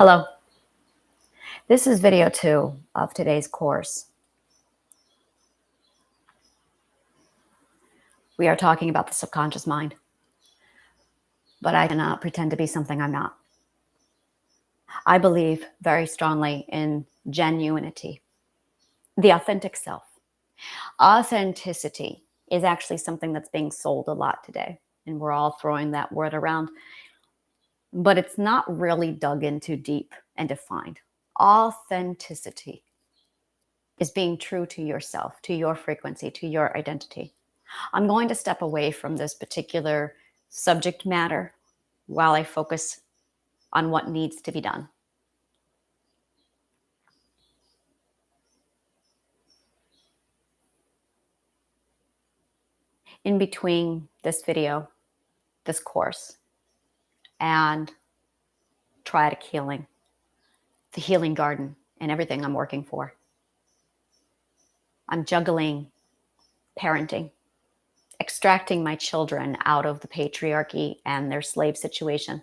Hello. This is video 2 of today's course. We are talking about the subconscious mind, but I cannot pretend to be something I'm not. I believe very strongly in genuinity, the authentic self. Authenticity is actually something that's being sold a lot today, and we're all throwing that word around, but it's not really dug into deep and defined. Authenticity is being true to yourself, to your frequency, to your identity. I'm going to step away from this particular subject matter while I focus on what needs to be done. In between this video, this course, and Triadic healing, the healing garden, and everything I'm working for, I'm juggling parenting, extracting my children out of the patriarchy and their slave situation.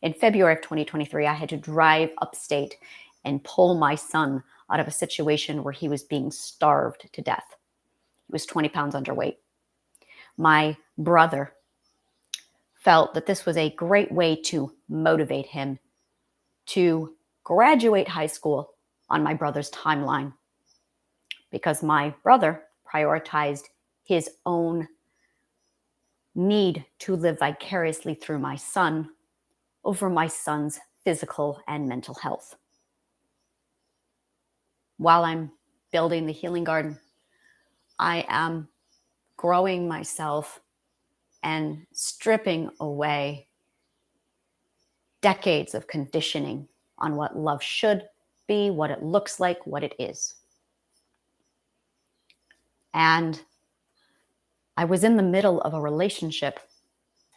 In February of 2023, I had to drive upstate and pull my son out of a situation where he was being starved to death. He was 20 pounds underweight. My brother felt that this was a great way to motivate him to graduate high school on my brother's timeline, because my brother prioritized his own need to live vicariously through my son over my son's physical and mental health. While I'm building the healing garden, I am growing myself and stripping away decades of conditioning on what love should be, what it looks like, what it is. And I was in the middle of a relationship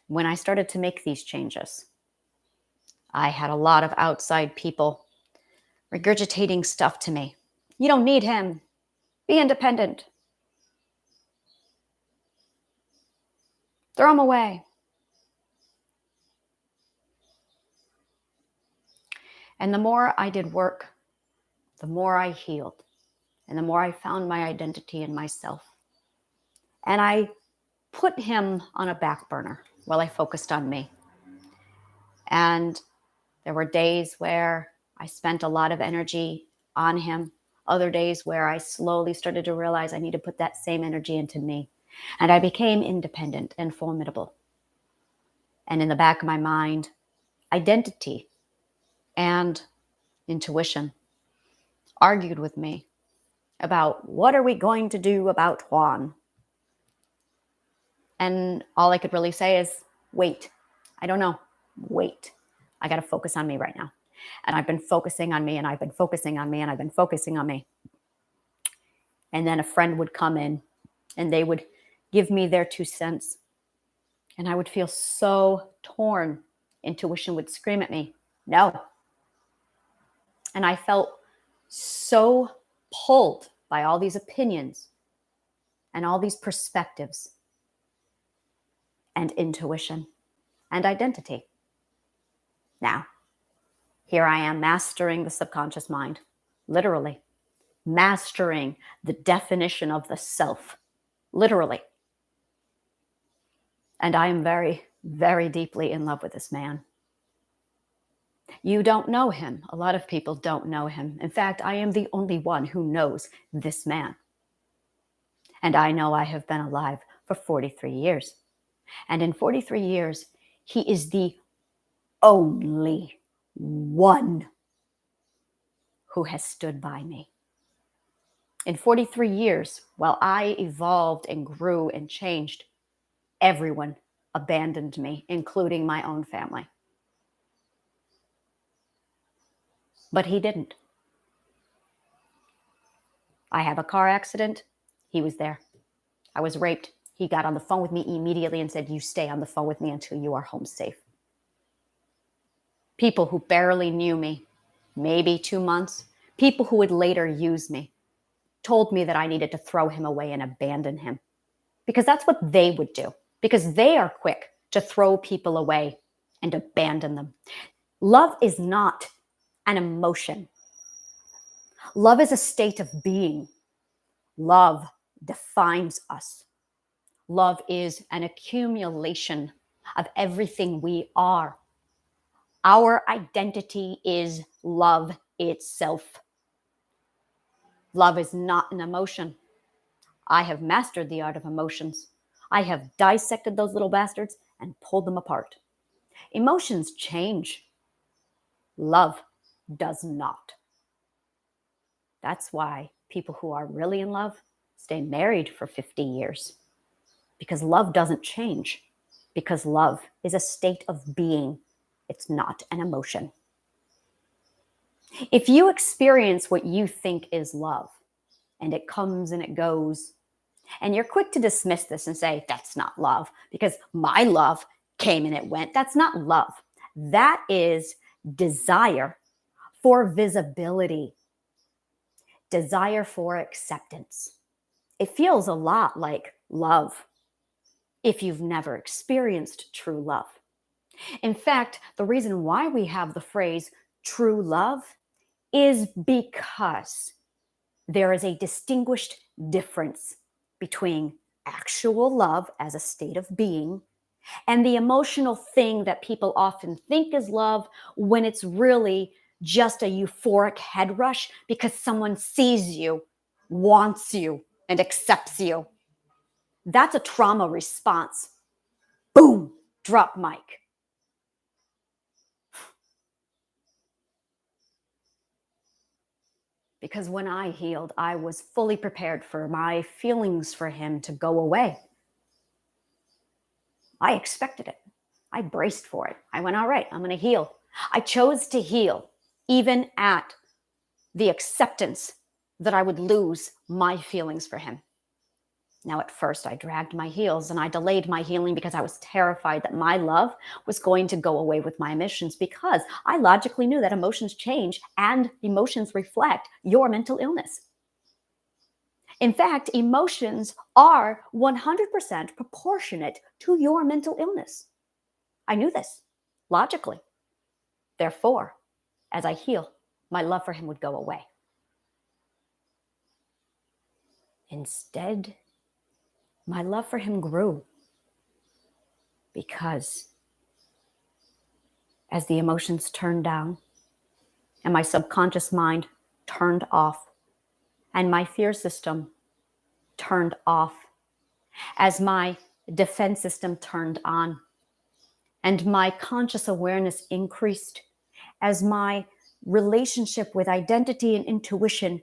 when I started to make these changes. I had a lot of outside people regurgitating stuff to me. You don't need him. Be independent. Throw him away. And the more I did work, the more I healed, and the more I found my identity in myself. And I put him on a back burner while I focused on me. And there were days where I spent a lot of energy on him, other days where I slowly started to realize I need to put that same energy into me. And I became independent and formidable. And in the back of my mind, identity and intuition argued with me about what are we going to do about Juan. And all I could really say is, wait. I don't know. Wait. I got to focus on me right now. And I've been focusing on me, and I've been focusing on me, and I've been focusing on me. And then a friend would come in, and they would give me their 2 cents. And I would feel so torn. Intuition would scream at me, no. And I felt so pulled by all these opinions and all these perspectives and intuition and identity. Now, here I am mastering the subconscious mind, literally mastering the definition of the self, literally. And I am very, very deeply in love with this man. You don't know him. A lot of people don't know him. In fact, I am the only one who knows this man. And I know I have been alive for 43 years. And in 43 years, he is the only one who has stood by me. In 43 years, while I evolved and grew and changed, everyone abandoned me, including my own family. But he didn't. I have a car accident. He was there. I was raped. He got on the phone with me immediately and said, you stay on the phone with me until you are home safe. People who barely knew me, maybe 2 months, people who would later use me, told me that I needed to throw him away and abandon him. Because that's what they would do. Because they are quick to throw people away and abandon them. Love is not an emotion. Love is a state of being. Love defines us. Love is an accumulation of everything we are. Our identity is love itself. Love is not an emotion. I have mastered the art of emotions. I have dissected those little bastards and pulled them apart. Emotions change. Love does not. That's why people who are really in love stay married for 50 years. Because love doesn't change. Because love is a state of being. It's not an emotion. If you experience what you think is love, and it comes and it goes, and you're quick to dismiss this and say, that's not love, because my love came and it went. That's not love. That is desire for visibility, desire for acceptance. It feels a lot like love if you've never experienced true love. In fact, the reason why we have the phrase true love is because there is a distinguished difference between actual love as a state of being and the emotional thing that people often think is love when it's really just a euphoric head rush because someone sees you, wants you, and accepts you. That's a trauma response. Boom, drop mic. Because when I healed, I was fully prepared for my feelings for him to go away. I expected it. I braced for it. I went, all right, I'm going to heal. I chose to heal, even at the acceptance that I would lose my feelings for him. Now, at first, I dragged my heels and I delayed my healing because I was terrified that my love was going to go away with my emotions, because I logically knew that emotions change and emotions reflect your mental illness. In fact, emotions are 100% proportionate to your mental illness. I knew this logically. Therefore, as I heal, my love for him would go away. Instead, my love for him grew, because as the emotions turned down and my subconscious mind turned off and my fear system turned off, as my defense system turned on and my conscious awareness increased, as my relationship with identity and intuition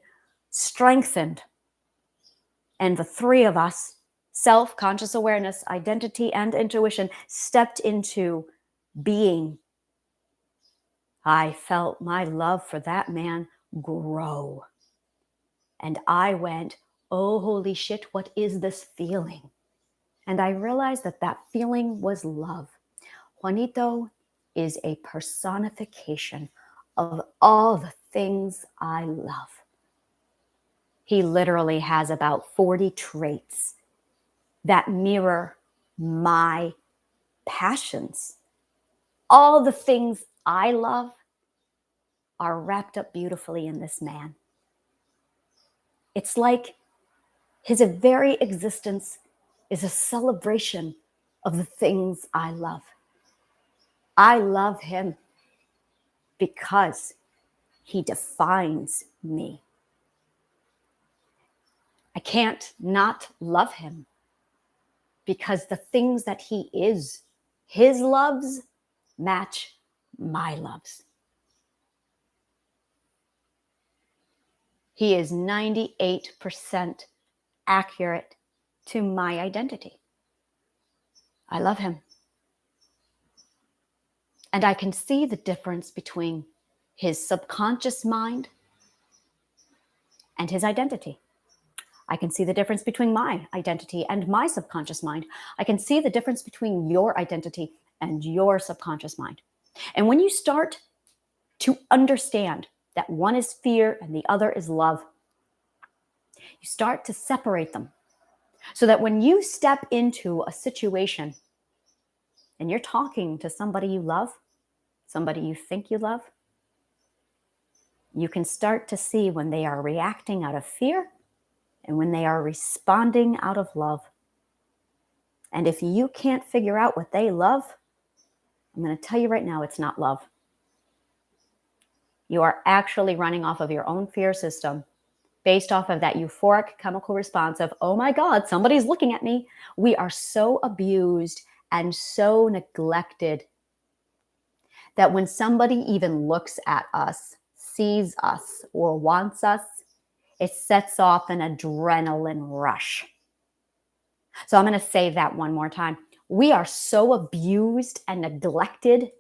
strengthened, and the three of us, self, conscious awareness, identity, and intuition, stepped into being, I felt my love for that man grow. And I went, oh, holy shit, what is this feeling? And I realized that that feeling was love. Juanito is a personification of all the things I love. He literally has about 40 traits that mirror my passions. All the things I love are wrapped up beautifully in this man. It's like his very existence is a celebration of the things I love. I love him because he defines me. I can't not love him because the things that he is, his loves, match my loves. He is 98% accurate to my identity. I love him. And I can see the difference between his subconscious mind and his identity. I can see the difference between my identity and my subconscious mind. I can see the difference between your identity and your subconscious mind. And when you start to understand that one is fear and the other is love, you start to separate them so that when you step into a situation and you're talking to somebody you love, somebody you think you love, You can start to see when they are reacting out of fear and when they are responding out of love. And if you can't figure out what they love, I'm going to tell you right now, it's not love. You are actually running off of your own fear system based off of that euphoric chemical response of, oh my God, somebody's looking at me. We are so abused and so neglected that when somebody even looks at us, sees us, or wants us, it sets off an adrenaline rush. So I'm going to say that one more time. We are so abused and neglected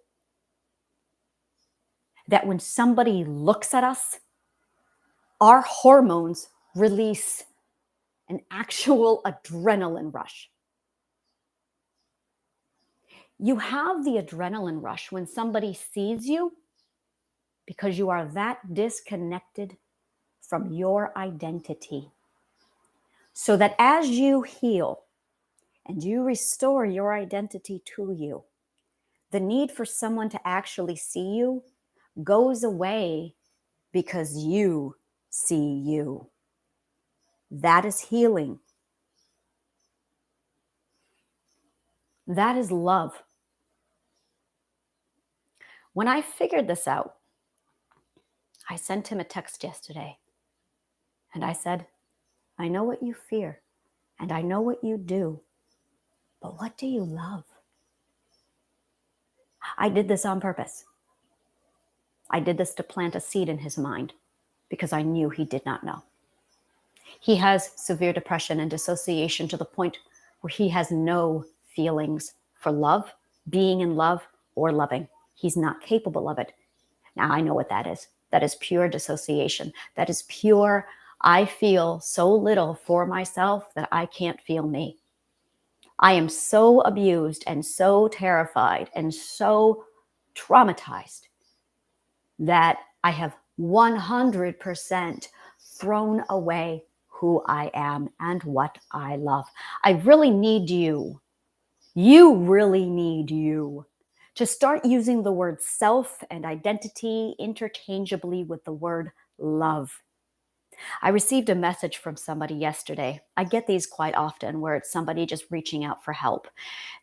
that when somebody looks at us, our hormones release an actual adrenaline rush. You have the adrenaline rush when somebody sees you because you are that disconnected from your identity. So that as you heal and you restore your identity to you, the need for someone to actually see you goes away because you see you. That is healing. That is love. When I figured this out, I sent him a text yesterday and I said, I know what you fear and I know what you do, but what do you love? I did this on purpose. I did this to plant a seed in his mind because I knew he did not know. He has severe depression and dissociation to the point where he has no feelings for love, being in love, or loving. He's not capable of it. Now, I know what that is. That is pure dissociation. That is pure, I feel so little for myself that I can't feel me. I am so abused and so terrified and so traumatized that I have 100% thrown away who I am and what I love. I really need you. You really need you to start using the word self and identity interchangeably with the word love. I received a message from somebody yesterday. I get these quite often where it's somebody just reaching out for help.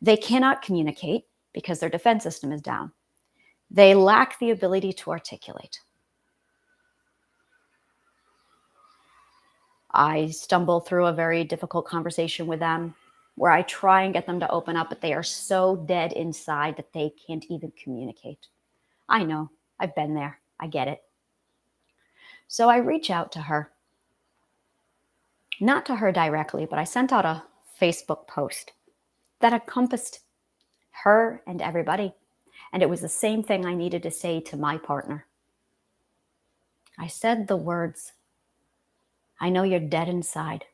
They cannot communicate because their defense system is down. They lack the ability to articulate. I stumble through a very difficult conversation with them where I try and get them to open up, but they are so dead inside that they can't even communicate. I know, I've been there. I get it. So I reach out to her. Not to her directly, but I sent out a Facebook post that encompassed her and everybody. And it was the same thing I needed to say to my partner. I said the words, I know you're dead inside.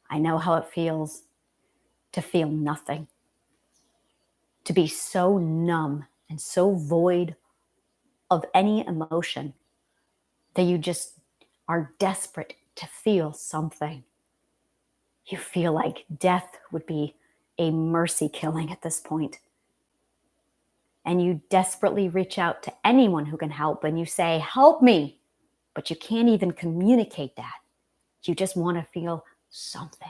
I know how it feels to feel nothing, to be so numb and so void of any emotion that you just are desperate to feel something. You feel like death would be a mercy killing at this point. And you desperately reach out to anyone who can help and you say, help me, but you can't even communicate that. You just want to feel something.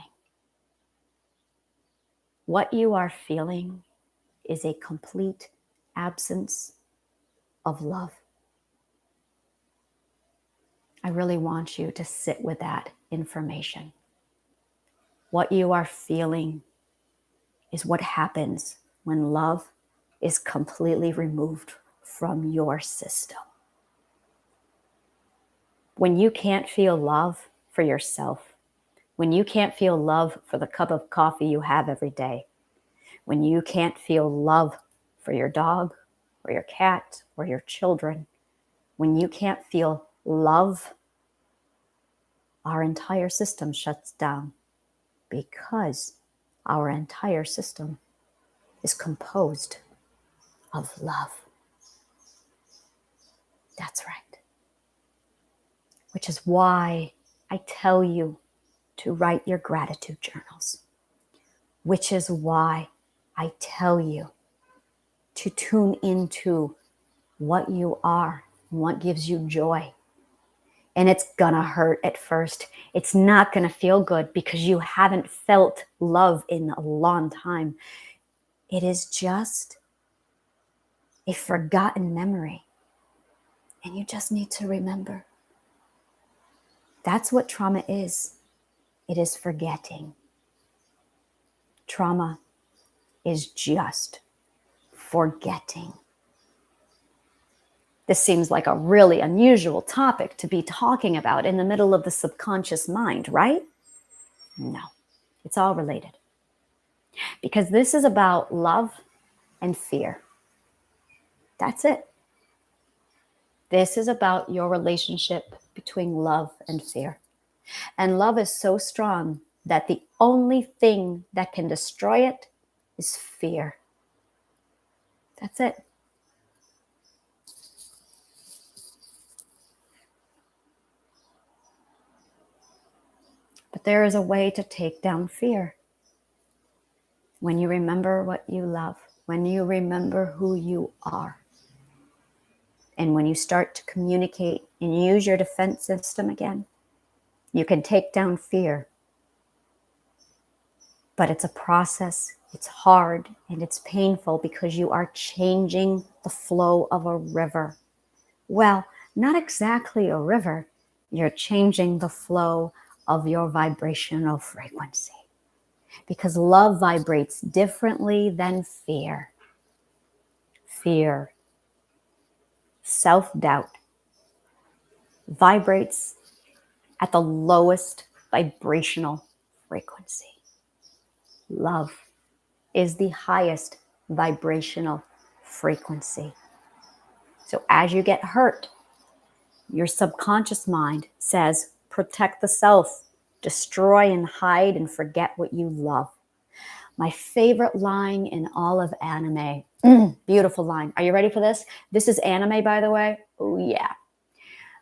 What you are feeling is a complete absence of love. I really want you to sit with that information. What you are feeling is what happens when love is completely removed from your system. When you can't feel love for yourself, when you can't feel love for the cup of coffee you have every day, when you can't feel love for your dog or your cat or your children, when you can't feel love, our entire system shuts down because our entire system is composed of love. That's right. Which is why I tell you to write your gratitude journals. Which is why I tell you to tune into what you are and what gives you joy. And it's gonna hurt at first. It's not gonna feel good because you haven't felt love in a long time. It is just a forgotten memory. And you just need to remember. That's what trauma is. It is forgetting. Trauma is just forgetting. This seems like a really unusual topic to be talking about in the middle of the subconscious mind, right? No, it's all related. Because this is about love and fear. That's it. This is about your relationship between love and fear. And love is so strong that the only thing that can destroy it is fear. That's it. But there is a way to take down fear. When you remember what you love, when you remember who you are, and when you start to communicate and use your defense system again, you can take down fear. But it's a process, it's hard, and it's painful because you are changing the flow of a river. Well, not exactly a river. You're changing the flow of your vibrational frequency. Because love vibrates differently than fear. Fear, self-doubt, vibrates at the lowest vibrational frequency. Love is the highest vibrational frequency. So as you get hurt, your subconscious mind says, protect the self, destroy and hide and forget what you love. My favorite line in all of anime. Beautiful line. Are you ready for this? This is anime, by the way. Oh, yeah.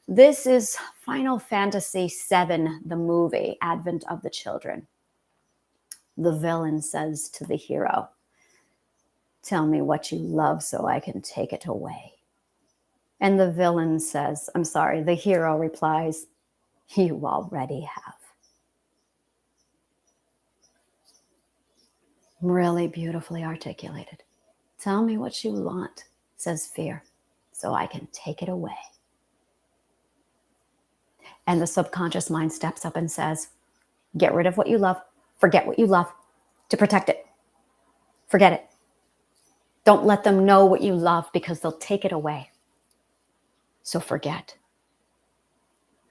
This is Final Fantasy VII, the movie, Advent of the Children. The villain says to the hero, tell me what you love so I can take it away. And the villain says, the hero replies, you already have. Really beautifully articulated. Tell me what you want, says fear, so I can take it away. And the subconscious mind steps up and says, get rid of what you love, forget what you love, to protect it. Forget it. Don't let them know what you love because they'll take it away. So forget.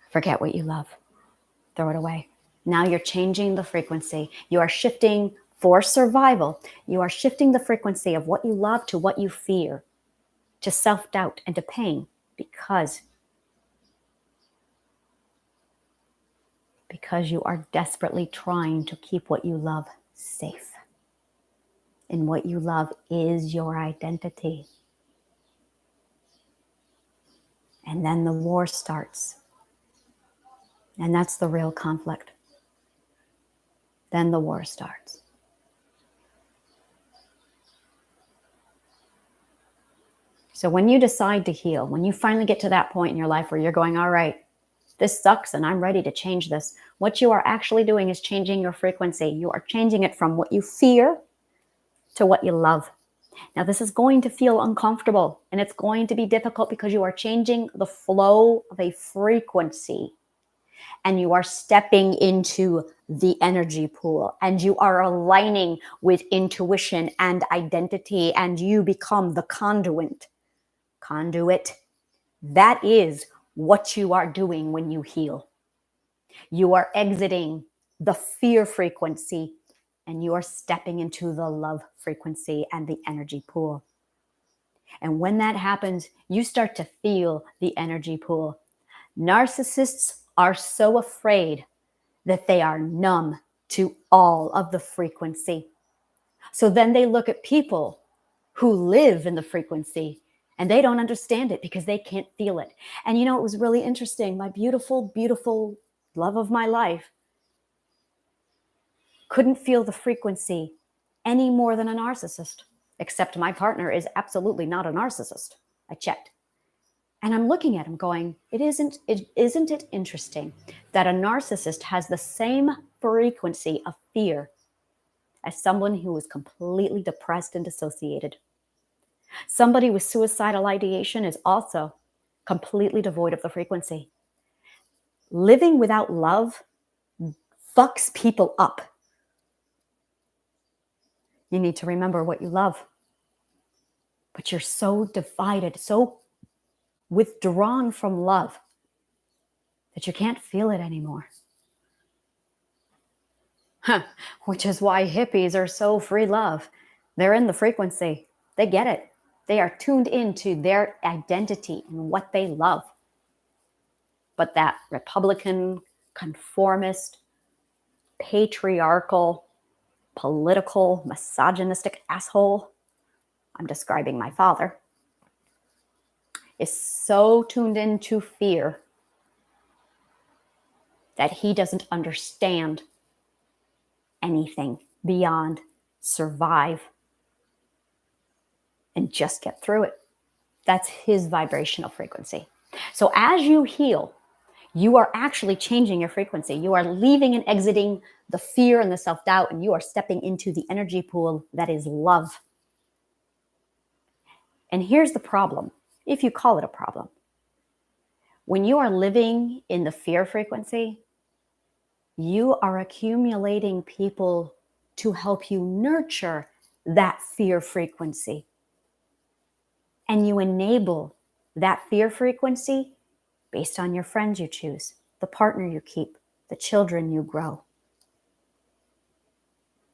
Forget what you love. Throw it away. Now you're changing the frequency. You are shifting for survival. You are shifting the frequency of what you love to what you fear, to self-doubt and to pain because you are desperately trying to keep what you love safe. And what you love is your identity. And then the war starts. And that's the real conflict. Then the war starts. So when you decide to heal, when you finally get to that point in your life where you're going, all right, this sucks and I'm ready to change this, what you are actually doing is changing your frequency. You are changing it from what you fear to what you love. Now, this is going to feel uncomfortable and it's going to be difficult because you are changing the flow of a frequency and you are stepping into the energy pool and you are aligning with intuition and identity and you become the conduit. That is what you are doing when you heal. You are exiting the fear frequency and you are stepping into the love frequency and the energy pool. And when that happens, you start to feel the energy pool. Narcissists are so afraid that they are numb to all of the frequency. So then they look at people who live in the frequency and they don't understand it because they can't feel it. And you know, it was really interesting. My beautiful, beautiful love of my life couldn't feel the frequency any more than a narcissist, except my partner is absolutely not a narcissist. I checked. And I'm looking at him going, isn't it interesting that a narcissist has the same frequency of fear as someone who is completely depressed and dissociated? Somebody with suicidal ideation is also completely devoid of the frequency. Living without love fucks people up. You need to remember what you love. But you're so divided, so withdrawn from love that you can't feel it anymore. Which is why hippies are so free love. They're in the frequency. They get it. They are tuned into their identity and what they love. But that Republican, conformist, patriarchal, political, misogynistic asshole, I'm describing my father, is so tuned into fear that he doesn't understand anything beyond survive and just get through it. That's his vibrational frequency. So as you heal, you are actually changing your frequency. You are leaving and exiting the fear and the self-doubt, and you are stepping into the energy pool that is love. And here's the problem, if you call it a problem. When you are living in the fear frequency, you are accumulating people to help you nurture that fear frequency. And you enable that fear frequency based on your friends you choose, the partner you keep, the children you grow.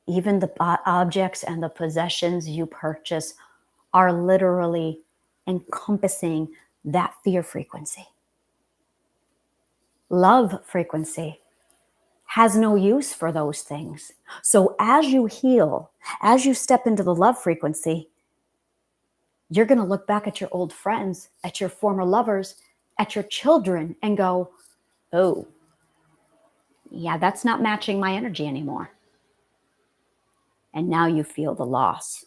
Even the objects and the possessions you purchase are literally encompassing that fear frequency. Love frequency has no use for those things. So as you heal, as you step into the love frequency, you're going to look back at your old friends, at your former lovers, at your children and go, oh, yeah, that's not matching my energy anymore. And now you feel the loss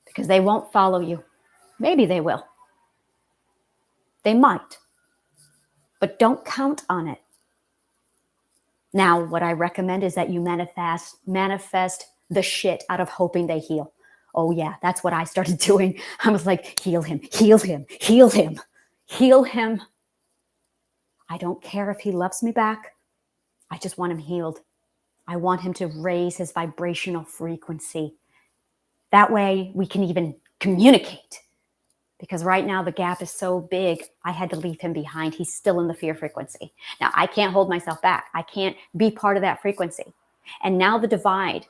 because they won't follow you. Maybe they will. They might, but don't count on it. Now, what I recommend is that you manifest the shit out of hoping they heal. Oh yeah, that's what I started doing. I was like, heal him, heal him, heal him, heal him. I don't care if he loves me back. I just want him healed. I want him to raise his vibrational frequency. That way we can even communicate. Because right now the gap is so big, I had to leave him behind. He's still in the fear frequency. Now I can't hold myself back. I can't be part of that frequency. And now the divide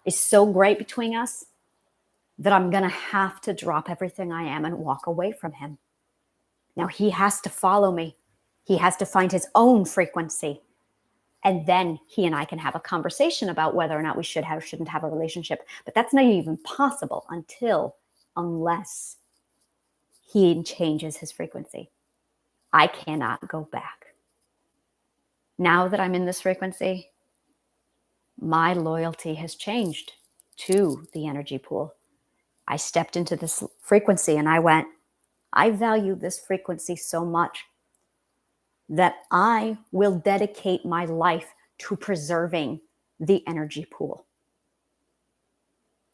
is so great between us that I'm going to have to drop everything I am and walk away from him. Now he has to follow me. He has to find his own frequency. And then he and I can have a conversation about whether or not we should have or shouldn't have a relationship. But that's not even possible unless he changes his frequency. I cannot go back. Now that I'm in this frequency, my loyalty has changed to the energy pool. I stepped into this frequency and I went, I value this frequency so much that I will dedicate my life to preserving the energy pool.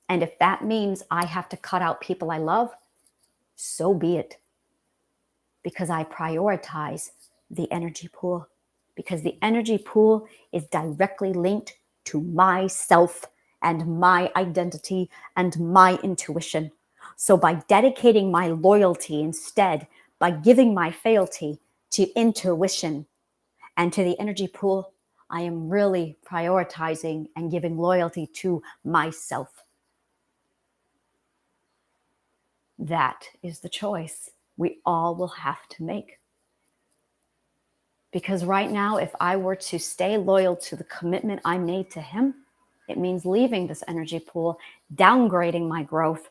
And if that means I have to cut out people I love, so be it. Because I prioritize the energy pool. Because the energy pool is directly linked to myself and my identity and my intuition. So by dedicating my loyalty instead, by giving my fealty to intuition and to the energy pool, I am really prioritizing and giving loyalty to myself. That is the choice we all will have to make. Because right now, if I were to stay loyal to the commitment I made to him, it means leaving this energy pool, downgrading my growth,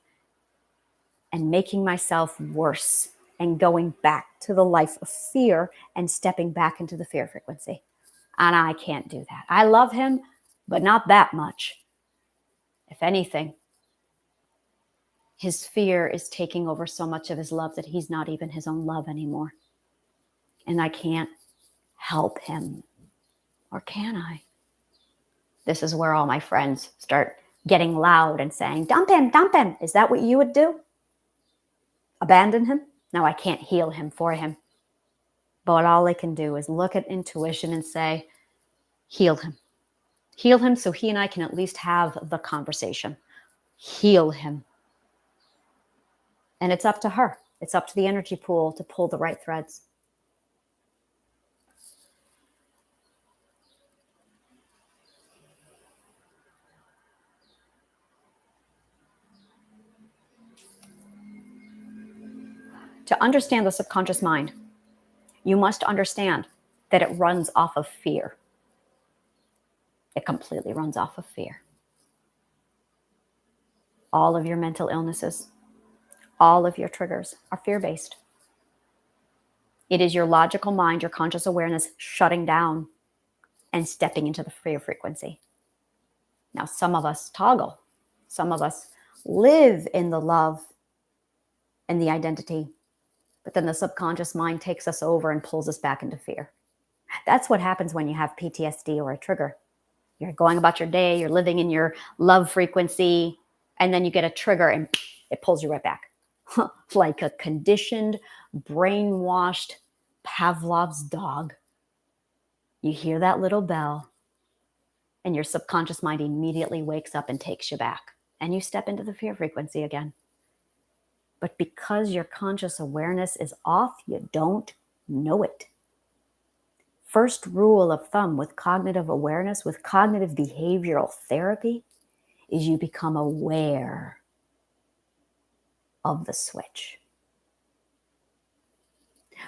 and making myself worse and going back to the life of fear and stepping back into the fear frequency. And I can't do that. I love him, but not that much. If anything, His fear is taking over so much of his love that he's not even his own love anymore. And I can't help him. Or can I? This is where all my friends start getting loud and saying, dump him, dump him. Is that what you would do? Abandon him? No, I can't heal him for him. But all I can do is look at intuition and say, heal him. Heal him so he and I can at least have the conversation. Heal him. And it's up to her. It's up to the energy pool to pull the right threads. To understand the subconscious mind, you must understand that it runs off of fear. It completely runs off of fear. All of your mental illnesses, all of your triggers are fear-based. It is your logical mind, your conscious awareness shutting down and stepping into the fear frequency. Now, some of us toggle. Some of us live in the love and the identity, but then the subconscious mind takes us over and pulls us back into fear. That's what happens when you have PTSD or a trigger. You're going about your day, you're living in your love frequency, and then you get a trigger and it pulls you right back. Like a conditioned, brainwashed Pavlov's dog. You hear that little bell, and your subconscious mind immediately wakes up and takes you back. And you step into the fear frequency again. But because your conscious awareness is off, you don't know it. First rule of thumb with cognitive awareness, with cognitive behavioral therapy, is you become aware of the switch.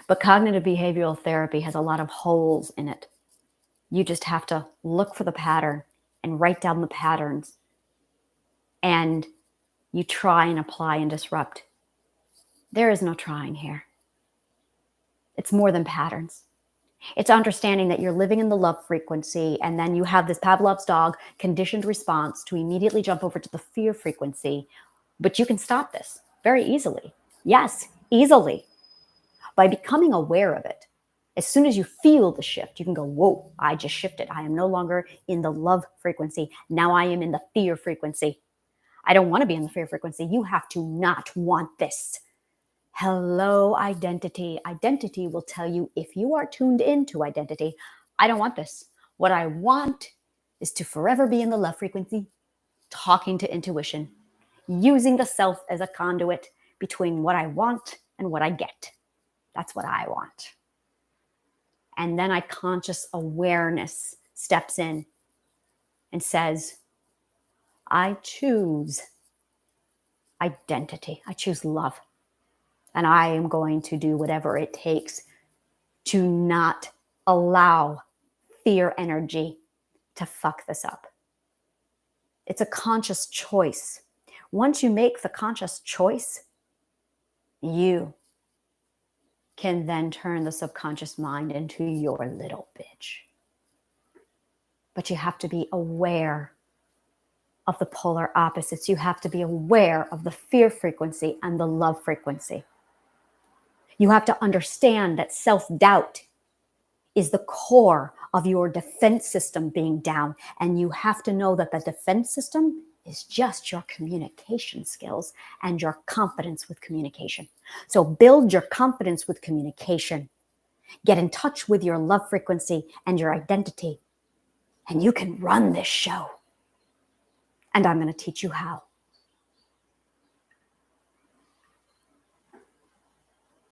But cognitive behavioral therapy has a lot of holes in it. You just have to look for the pattern and write down the patterns. And you try and apply and disrupt. There is no trying here. It's more than patterns. It's understanding that you're living in the love frequency, and then you have this Pavlov's dog conditioned response to immediately jump over to the fear frequency. But you can stop this very easily. Yes, easily. By becoming aware of it. As soon as you feel the shift, you can go, whoa, I just shifted. I am no longer in the love frequency. Now I am in the fear frequency. I don't want to be in the fear frequency. You have to not want this. Hello, identity. Identity will tell you, if you are tuned into identity, I don't want this. What I want is to forever be in the love frequency, talking to intuition, using the self as a conduit between what I want and what I get. That's what I want. And then conscious awareness steps in and says, I choose identity. I choose love. And I am going to do whatever it takes to not allow fear energy to fuck this up. It's a conscious choice. Once you make the conscious choice, you can then turn the subconscious mind into your little bitch. But you have to be aware of the polar opposites. You have to be aware of the fear frequency and the love frequency. You have to understand that self-doubt is the core of your defense system being down. And you have to know that the defense system is just your communication skills and your confidence with communication. So build your confidence with communication. Get in touch with your love frequency and your identity. And you can run this show. And I'm going to teach you how.